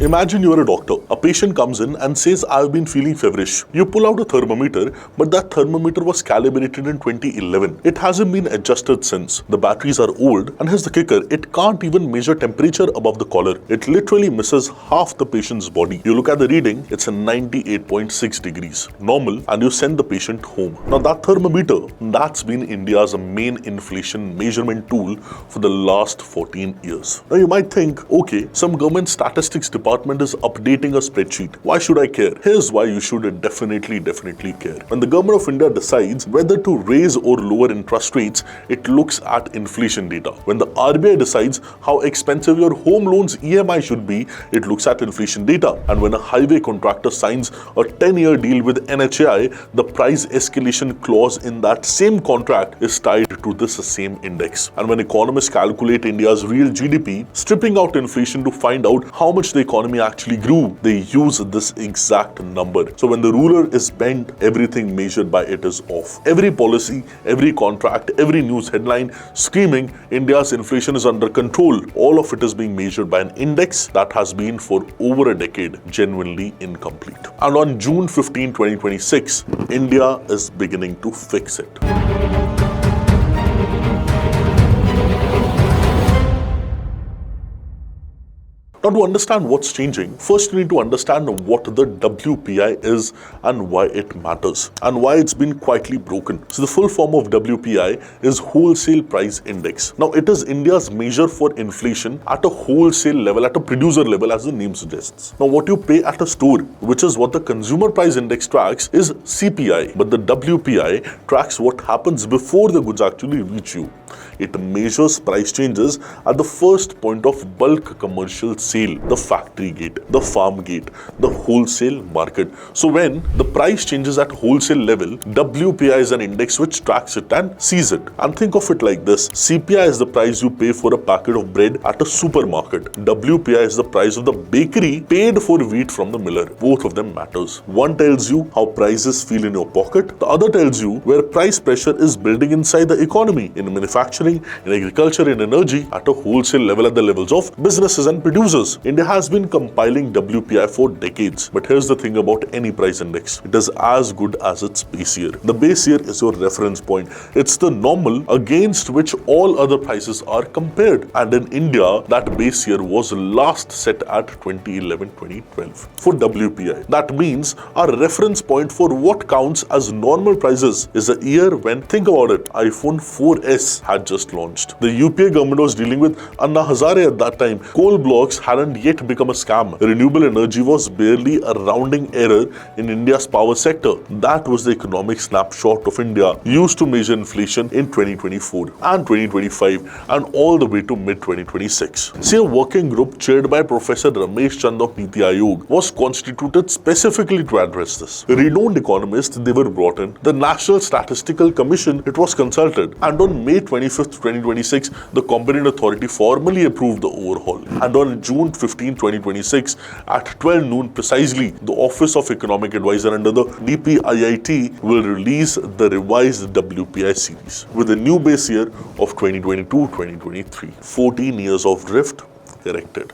Imagine you're a doctor. A patient comes in and says, I've been feeling feverish. You pull out a thermometer, but that thermometer was calibrated in 2011. It hasn't been adjusted since. The batteries are old, and here's the kicker, it can't even measure temperature above the collar. It literally misses half the patient's body. You look at the reading, it's a 98.6 degrees. Normal, and you send the patient home. Now that thermometer, that's been India's main inflation measurement tool for the last 14 years. Now you might think, okay, some government statistics department is updating a spreadsheet. Why should I care? Here's why you should definitely care. When the government of India decides whether to raise or lower interest rates, it looks at inflation data. When the RBI decides how expensive your home loan's EMI should be, it looks at inflation data. And when a highway contractor signs a 10-year deal with NHAI, the price escalation clause in that same contract is tied to this same index. And when economists calculate India's real GDP, stripping out inflation to find out how much the economy actually grew, they use this exact number. So when the ruler is bent, everything measured by it is off. Every policy, every contract, every news headline screaming India's inflation is under control, all of it is being measured by an index that has been for over a decade genuinely incomplete. And on June 15, 2026, India is beginning to fix it. Now, to understand what's changing, first you need to understand what the WPI is and why it matters and why it's been quietly broken. So the full form of WPI is Wholesale Price Index. Now it is India's measure for inflation at a wholesale level, at a producer level, as the name suggests. Now what you pay at a store, which is what the Consumer Price Index tracks, is CPI, but the WPI tracks what happens before the goods actually reach you. It measures price changes at the first point of bulk commercial sale, the factory gate, the farm gate, the wholesale market. So when the price changes at wholesale level, WPI is an index which tracks it and sees it. And think of it like this, CPI is the price you pay for a packet of bread at a supermarket. WPI is the price of the bakery paid for wheat from the miller. Both of them matters. One tells you how prices feel in your pocket. The other tells you where price pressure is building inside the economy, in manufacturing, in agriculture, in energy, at a wholesale level, at the levels of businesses and producers. India has been compiling WPI for decades. But here's the thing about any price index. It is as good as its base year. The base year is your reference point. It's the normal against which all other prices are compared. And in India, that base year was last set at 2011-2012 for WPI. That means our reference point for what counts as normal prices is a year when, think about it, iPhone 4S had just launched. The UPA government was dealing with Anna Hazare at that time. Coal blocks hadn't yet become a scam. Renewable energy was barely a rounding error in India's power sector. That was the economic snapshot of India used to measure inflation in 2024 and 2025 and all the way to mid-2026. See, a working group chaired by Professor Ramesh Chand of Niti Aayog was constituted specifically to address this. Renowned economists, they were brought in. The National Statistical Commission, it was consulted, and on May 25th, 2026, the competent authority formally approved the overhaul. And on June 15, 2026, at 12 noon precisely, the Office of Economic Advisor under the DPIIT will release the revised WPI series with a new base year of 2022-2023. 14 years of drift corrected.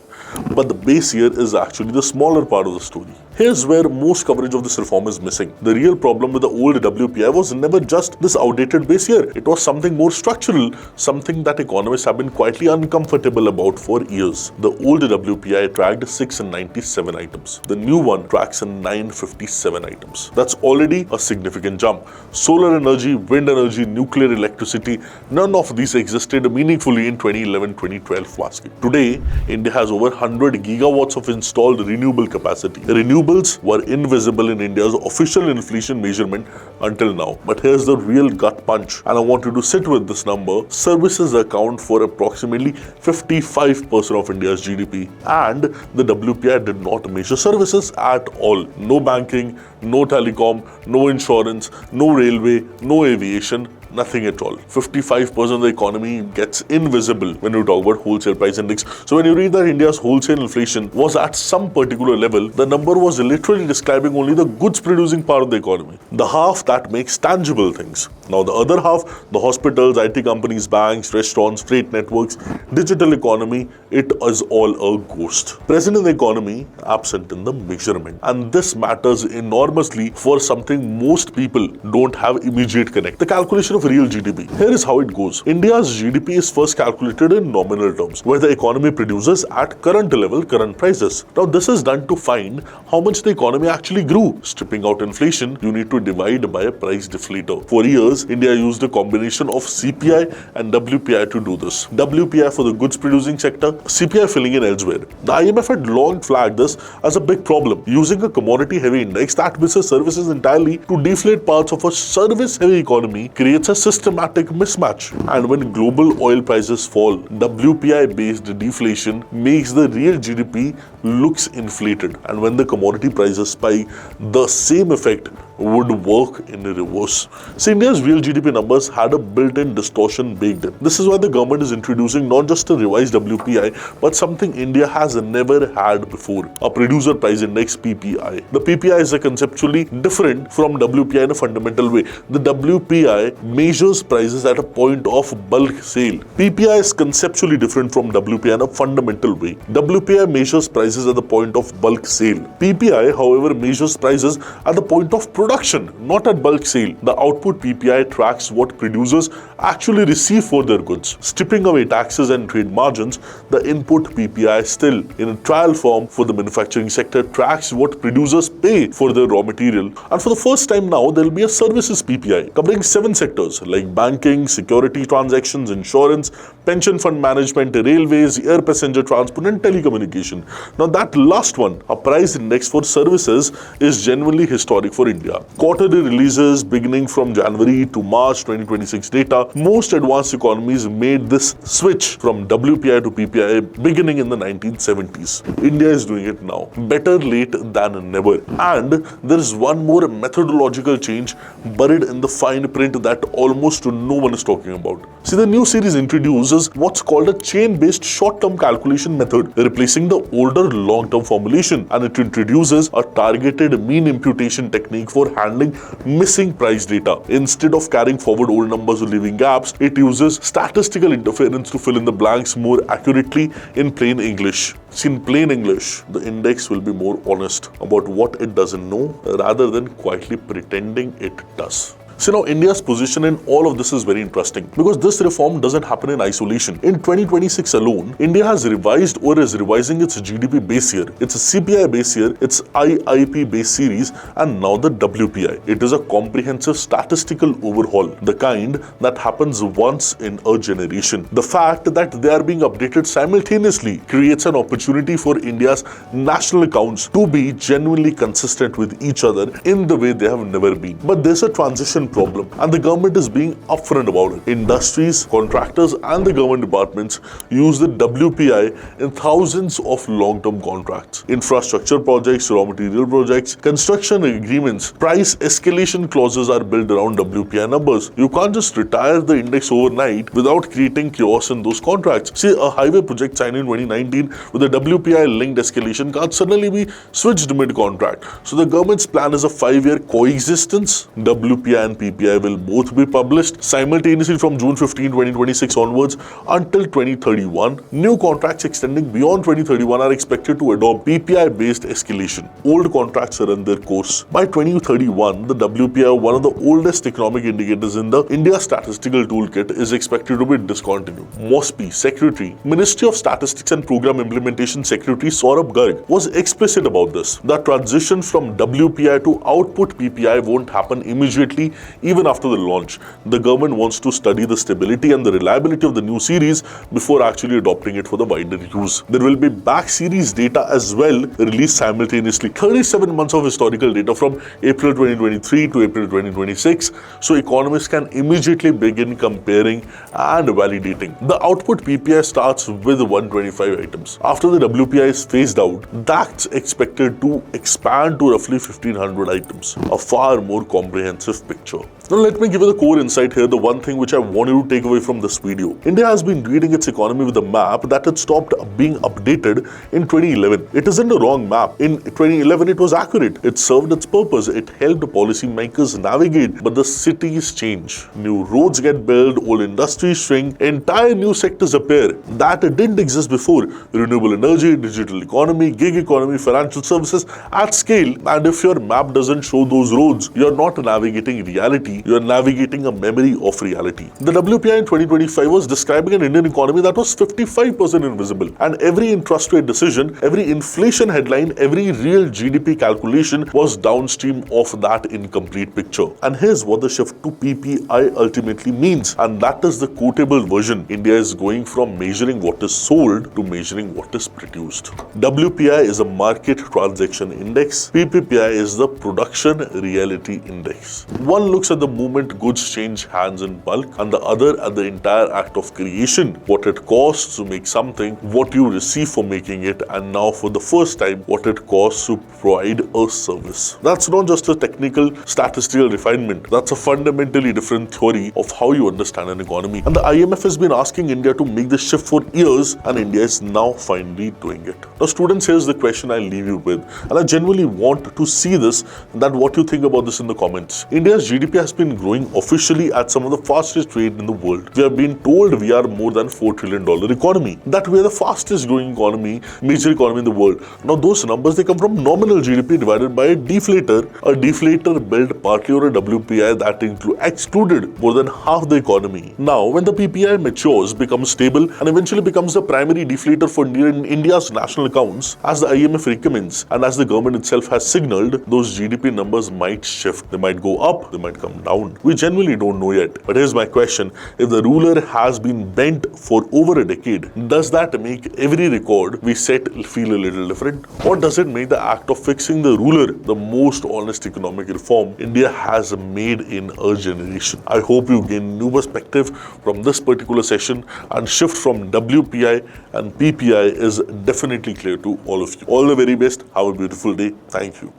But the base year is actually the smaller part of the story. Here's where most coverage of this reform is missing. The real problem with the old WPI was never just this outdated base year. It was something more structural, something that economists have been quietly uncomfortable about for years. The old WPI tracked 697 items. The new one tracks 957 items. That's already a significant jump. Solar energy, wind energy, nuclear electricity, none of these existed meaningfully in 2011-2012 basket. Today, India has over 100 gigawatts of installed renewable capacity. Renewables were invisible in India's official inflation measurement until now. But here's the real gut punch, and I want you to sit with this number. Services account for approximately 55% of India's GDP, and the WPI did not measure services at all. No banking, no telecom, no insurance, no railway, no aviation, Nothing at all. 55% of the economy gets invisible when you talk about wholesale price index. So when you read that India's wholesale inflation was at some particular level, the number was literally describing only the goods producing part of the economy, the half that makes tangible things. Now the other half, the hospitals, IT companies, banks, restaurants, freight networks, digital economy, it is all a ghost. Present in the economy, absent in the measurement. And this matters enormously for something most people don't have immediate connect. The calculation of real GDP. Here is how it goes. India's GDP is first calculated in nominal terms, where the economy produces at current level, current prices. Now this is done to find how much the economy actually grew. Stripping out inflation, you need to divide by a price deflator. For years, India used a combination of CPI and WPI to do this. WPI for the goods producing sector, CPI filling in elsewhere. The IMF had long flagged this as a big problem. Using a commodity heavy index that misses services entirely to deflate parts of a service heavy economy creates a systematic mismatch. And when global oil prices fall, WPI based deflation makes the real GDP looks inflated. And when the commodity prices spike, the same effect would work in reverse. So India's real GDP numbers had a built-in distortion baked in. This is why the government is introducing not just a revised WPI, but something India has never had before, a producer price index PPI. The PPI is conceptually different from WPI in a fundamental way. The WPI measures prices at a point of bulk sale. PPI is conceptually different from WPI in a fundamental way. WPI measures prices at the point of bulk sale. PPI, however, measures prices at the point of production, not at bulk sale. The output PPI tracks what producers actually receive for their goods. Stripping away taxes and trade margins, the input PPI still in a trial form for the manufacturing sector tracks what producers pay for their raw material. And for the first time now, there will be a services PPI covering 7 sectors like banking, security transactions, insurance, pension fund management, railways, air passenger transport and telecommunication. Now that last one, a price index for services, is genuinely historic for India. Quarterly releases beginning from January to March 2026 data, most advanced economies made this switch from WPI to PPI beginning in the 1970s. India is doing it now. Better late than never. And there is one more methodological change buried in the fine print that almost no one is talking about. See, the new series introduces what's called a chain-based short-term calculation method, replacing the older long-term formulation, and it introduces a targeted mean imputation technique for handling missing price data. Instead of carrying forward old numbers or leaving gaps, it uses statistical interference to fill in the blanks more accurately in plain English. See, in plain English, the index will be more honest about what it doesn't know rather than quietly pretending it does. So now India's position in all of this is very interesting because this reform doesn't happen in isolation. In 2026 alone, India has revised or is revising its GDP base year, its CPI base year, its IIP base series, and now the WPI. It is a comprehensive statistical overhaul, the kind that happens once in a generation. The fact that they are being updated simultaneously creates an opportunity for India's national accounts to be genuinely consistent with each other in the way they have never been. But there's a transition problem, and the government is being upfront about it. Industries, contractors, and the government departments use the WPI in thousands of long-term contracts. Infrastructure projects, raw material projects, construction agreements, price escalation clauses are built around WPI numbers. You can't just retire the index overnight without creating chaos in those contracts. See, a highway project signed in 2019 with a WPI-linked escalation can't suddenly be switched mid-contract. So the government's plan is a 5-year coexistence. WPI and PPI will both be published simultaneously from June 15, 2026 onwards until 2031. New contracts extending beyond 2031 are expected to adopt PPI-based escalation. Old contracts run their course. By 2031, the WPI, one of the oldest economic indicators in the India Statistical Toolkit, is expected to be discontinued. MOSPI Secretary, Ministry of Statistics and Program Implementation Secretary Saurabh Garg was explicit about this. The transition from WPI to output PPI won't happen immediately, even after the launch. The government wants to study the stability and the reliability of the new series before actually adopting it for the wider use. There will be back series data as well released simultaneously. 37 months of historical data from April 2023 to April 2026, so economists can immediately begin comparing and validating. The output PPI starts with 125 items. After the WPI is phased out, that's expected to expand to roughly 1500 items, a far more comprehensive picture. Now let me give you the core insight here, the one thing which I want you to take away from this video. India has been reading its economy with a map that had stopped being updated in 2011. It isn't a wrong map. In 2011 it was accurate. It served its purpose. It helped policymakers navigate, but the cities change. New roads get built, old industries shrink, entire new sectors appear that didn't exist before. Renewable energy, digital economy, gig economy, financial services at scale. And if your map doesn't show those roads, you're not navigating reality, you're navigating a memory of reality. The WPI in 2025 was describing an Indian economy that was 55% invisible, and every interest rate decision, every inflation headline, every real GDP calculation was downstream of that incomplete picture. And here's what the shift to PPI ultimately means, and that is the quotable version. India is going from measuring what is sold to measuring what is produced. WPI is a market transaction index. PPI is the production reality index. One looks at the moment goods change hands in bulk, and the other at the entire act of creation, what it costs to make something, what you receive for making it, and now for the first time what it costs to provide a service. That's not just a technical statistical refinement, that's a fundamentally different theory of how you understand an economy. And the IMF has been asking India to make this shift for years, and India is now finally doing it. Now students, here's the question I leave you with, and I genuinely want to see this, that what you think about this in the comments. India's GDP has been growing officially at some of the fastest rate in the world. We have been told we are more than $4 trillion economy, that we are the fastest growing economy, major economy in the world. Now those numbers, they come from nominal GDP divided by a deflator built partly on a WPI that excluded more than half the economy. Now when the PPI matures, becomes stable, and eventually becomes the primary deflator for India's national accounts, as the IMF recommends and as the government itself has signaled, those GDP numbers might shift. They might go up, they might come down. We genuinely don't know yet. But here's my question. If the ruler has been bent for over a decade, does that make every record we set feel a little different? Or does it make the act of fixing the ruler the most honest economic reform India has made in a generation? I hope you gain new perspective from this particular session, and shift from WPI and PPI is definitely clear to all of you. All the very best. Have a beautiful day. Thank you.